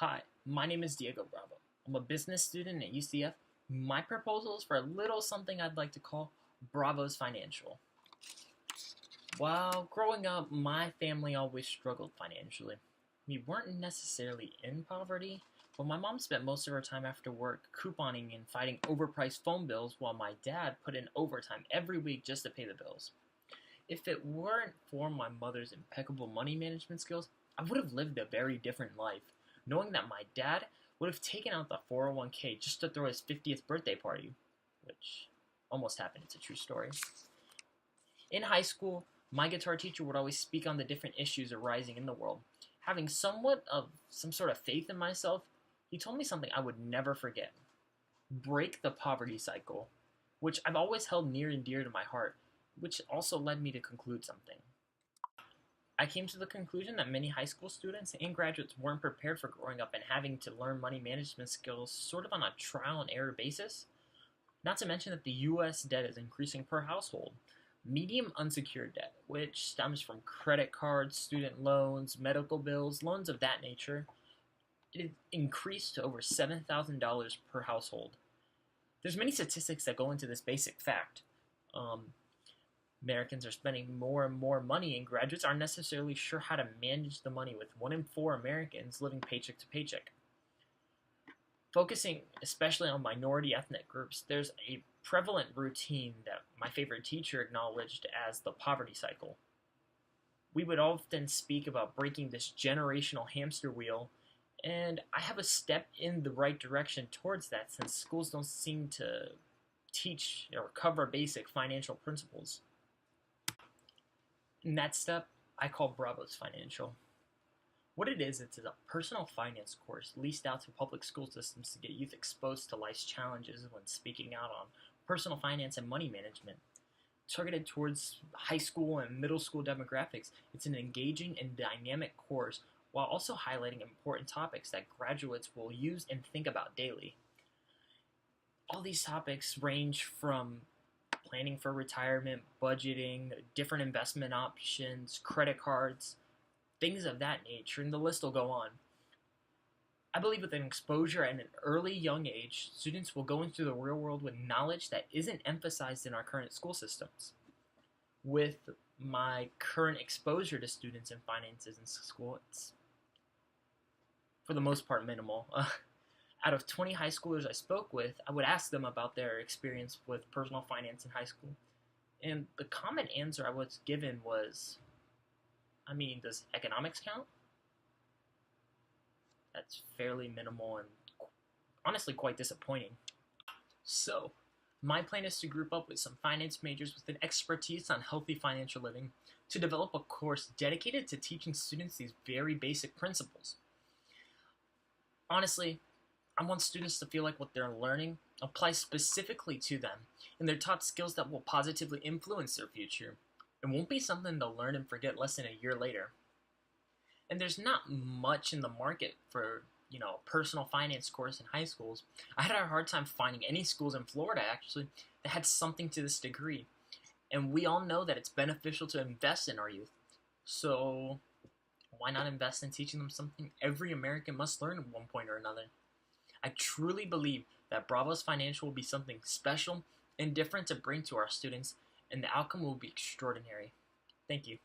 Hi, my name is Diego Bravo. I'm a business student at UCF. My proposal is for a little something I'd like to call Bravo's Financial. While growing up, my family always struggled financially. We weren't necessarily in poverty, but my mom spent most of her time after work couponing and fighting overpriced phone bills while my dad put in overtime every week just to pay the bills. If it weren't for my mother's impeccable money management skills, I would have lived a very different life, knowing that my dad would have taken out the 401k just to throw his 50th birthday party, which almost happened. It's a true story. In high school, my guitar teacher would always speak on the different issues arising in the world. Having somewhat of some sort of faith in myself, he told me something I would never forget: break the poverty cycle, which I've always held near and dear to my heart, which also led me to conclude something. I came to the conclusion that many high school students and graduates weren't prepared for growing up and having to learn money management skills sort of on a trial and error basis. Not to mention that the US debt is increasing per household. Medium unsecured debt, which stems from credit cards, student loans, medical bills, loans of that nature, it increased to over $7,000 per household. There's many statistics that go into this basic fact. Um, Americans are spending more and more money, and graduates aren't necessarily sure how to manage the money, with 1 in 4 Americans living paycheck to paycheck. Focusing especially on minority ethnic groups, there's a prevalent routine that my favorite teacher acknowledged as the poverty cycle. We would often speak about breaking this generational hamster wheel, and I have a step in the right direction towards that since schools don't seem to teach or cover basic financial principles. In that step, I call Bravos Financial. What it is, it's a personal finance course leased out to public school systems to get youth exposed to life's challenges when speaking out on personal finance and money management. Targeted towards high school and middle school demographics, it's an engaging and dynamic course while also highlighting important topics that graduates will use and think about daily. All these topics range from planning for retirement, budgeting, different investment options, credit cards, things of that nature, and the list will go on. I believe with an exposure at an early young age, students will go into the real world with knowledge that isn't emphasized in our current school systems. With my current exposure to students and finances in school, it's for the most part minimal. Out of 20 high schoolers I spoke with, I would ask them about their experience with personal finance in high school. And the common answer I was given was, does economics count? That's fairly minimal and honestly quite disappointing. So, my plan is to group up with some finance majors with an expertise on healthy financial living to develop a course dedicated to teaching students these very basic principles. Honestly, I want students to feel like what they're learning applies specifically to them, and they're taught skills that will positively influence their future. It won't be something they'll learn and forget less than a year later. And there's not much in the market for, a personal finance course in high schools. I had a hard time finding any schools in Florida, actually, that had something to this degree. And we all know that it's beneficial to invest in our youth. So, why not invest in teaching them something every American must learn at one point or another? I truly believe that Bravos Financial will be something special and different to bring to our students, and the outcome will be extraordinary. Thank you.